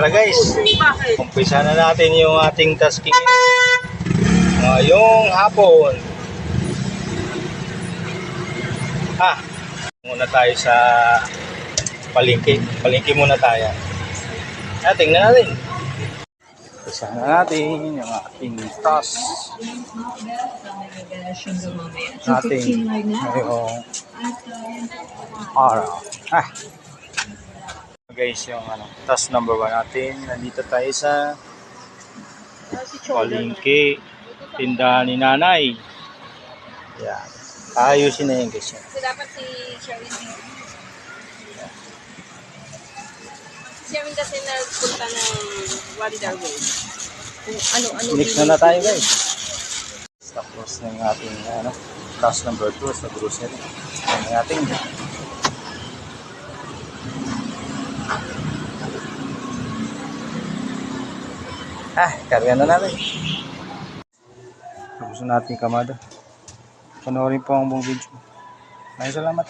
Tara guys, umpisa na natin yung ating tasking ngayong hapon. Muna tayo sa palengke. Palengke muna tayo. Tingnan natin. Umpisa na natin yung ating task natin ngayong araw. Guys, yung task number 1 natin. Nandito tayo sa palengke, tindahan ni nanay. Yan. Ayusin na yun guys. So, dapat si Sherwin kasi nagpunta ng Wonder Way. Ano Next na tayo guys. Tapos na yung ating task number 2 sa grocery. Ang ating karga na natin. Tapos na natin kamada. Panoorin po ang buong video. Maraming salamat.